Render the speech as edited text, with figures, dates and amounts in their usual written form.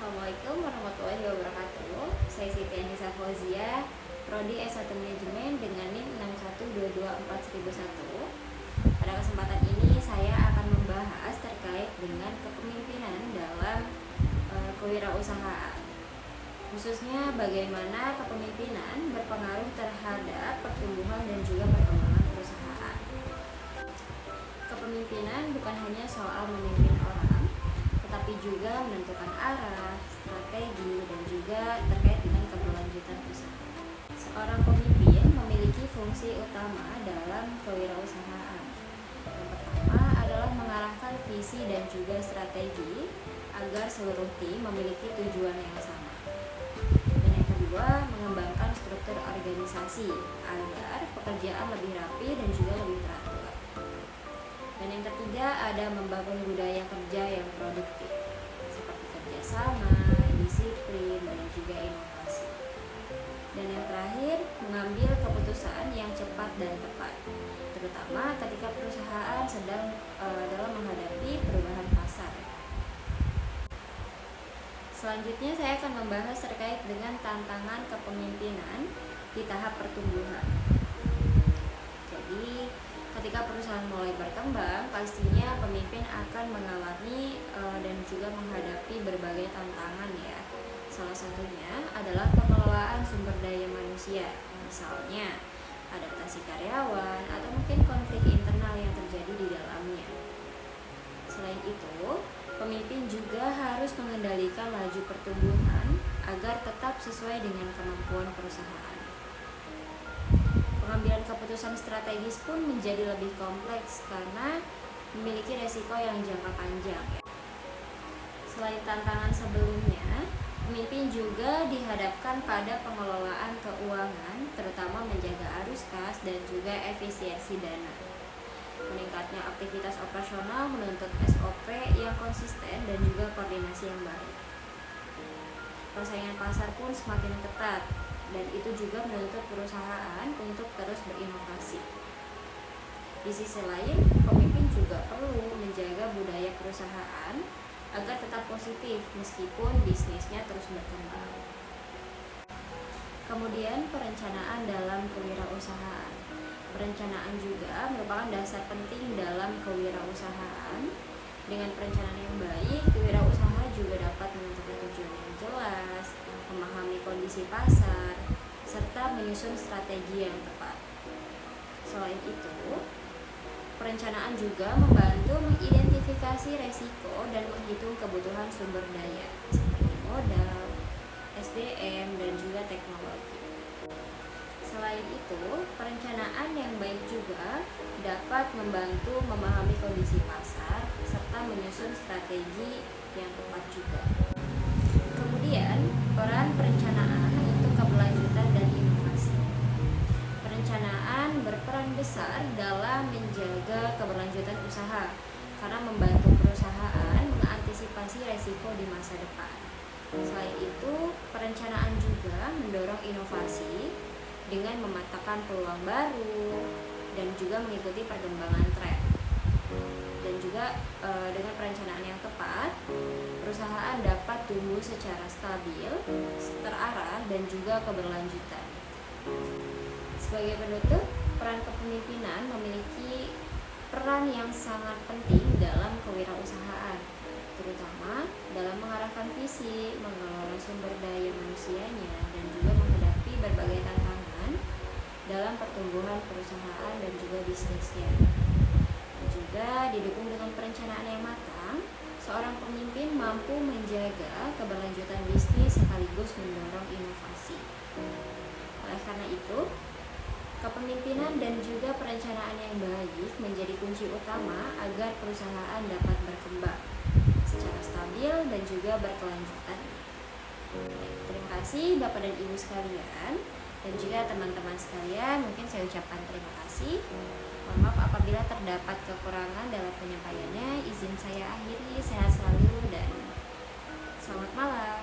Assalamualaikum warahmatullahi wabarakatuh. Saya Siti Anissa Fauzia, Prodi S1 Manajemen dengan NIM 61224.001. Pada kesempatan ini saya akan membahas terkait dengan kepemimpinan dalam kewirausahaan. Khususnya bagaimana kepemimpinan berpengaruh terhadap pertumbuhan dan juga perkembangan perusahaan. Kepemimpinan bukan hanya soal memimpin orang, tetapi juga menentukan arah, strategi, dan juga terkait dengan keberlanjutan usaha. Seorang pemimpin memiliki fungsi utama dalam kewirausahaan. Yang pertama adalah mengarahkan visi dan juga strategi agar seluruh tim memiliki tujuan yang sama. Dan yang kedua, mengembangkan struktur organisasi agar pekerjaan lebih rapi dan juga lebih teratur. Dan yang ketiga ada membangun budaya kerja yang produktif seperti kerjasama, disiplin, dan juga inovasi. Dan yang terakhir, mengambil keputusan yang cepat dan tepat, terutama ketika perusahaan sedang dalam menghadapi perubahan pasar. Selanjutnya saya akan membahas terkait dengan tantangan kepemimpinan di tahap pertumbuhan. Jadi ketika perusahaan mulai berkembang, pastinya pemimpin akan mengalami dan juga menghadapi berbagai tantangan ya. Salah satunya adalah pengelolaan sumber daya manusia, misalnya adaptasi karyawan atau mungkin konflik internal yang terjadi di dalamnya. Selain itu, pemimpin juga harus mengendalikan laju pertumbuhan agar tetap sesuai dengan kemampuan perusahaan. Pengambilan keputusan strategis pun menjadi lebih kompleks karena memiliki resiko yang jangka panjang. Selain tantangan sebelumnya, pemimpin juga dihadapkan pada pengelolaan keuangan, terutama menjaga arus kas dan juga efisiensi dana. Meningkatnya aktivitas operasional menuntut SOP yang konsisten dan juga koordinasi yang baik. Persaingan pasar pun semakin ketat, dan itu juga menuntut perusahaan untuk terus berinovasi. Di sisi lain, pemimpin juga perlu menjaga budaya perusahaan agar tetap positif meskipun bisnisnya terus berkembang. Kemudian perencanaan dalam kewirausahaan. Perencanaan juga merupakan dasar penting dalam kewirausahaan. Dengan perencanaan yang baik, kewirausaha juga dapat menentukan tujuan yang jelas, memahami kondisi pasar, serta menyusun strategi yang tepat. Selain itu, perencanaan juga membantu mengidentifikasi resiko dan menghitung kebutuhan sumber daya seperti modal, SDM, dan juga teknologi. Selain itu, perencanaan yang baik juga dapat membantu memahami kondisi pasar serta menyusun strategi yang tepat juga. Kemudian, peran perencanaan untuk keberlanjutan dan inovasi. Perencanaan berperan besar dalam menjaga keberlanjutan usaha karena membantu perusahaan mengantisipasi resiko di masa depan. Selain itu, perencanaan juga mendorong inovasi dengan memetakan peluang baru dan juga mengikuti perkembangan tren. Dan juga dengan perencanaan yang tepat, perusahaan dapat tumbuh secara stabil, terarah, dan juga keberlanjutan. Sebagai penutup, peran kepemimpinan memiliki peran yang sangat penting dalam kewirausahaan, terutama dalam mengarahkan visi, mengelola sumber daya manusianya, dan juga menghadapi berbagai tantangan dalam pertumbuhan perusahaan dan juga bisnisnya. Dan juga didukung dengan perencanaan yang matang, seorang pemimpin mampu menjaga keberlanjutan bisnis sekaligus mendorong inovasi. Oleh karena itu, kepemimpinan dan juga perencanaan yang baik menjadi kunci utama agar perusahaan dapat berkembang secara stabil dan juga berkelanjutan. Terima kasih Bapak dan Ibu sekalian, dan juga teman-teman sekalian, mungkin saya ucapkan terima kasih. Mohon maaf apabila terdapat kekurangan dalam penyampaiannya. Izin saya akhiri, sehat selalu dan selamat malam.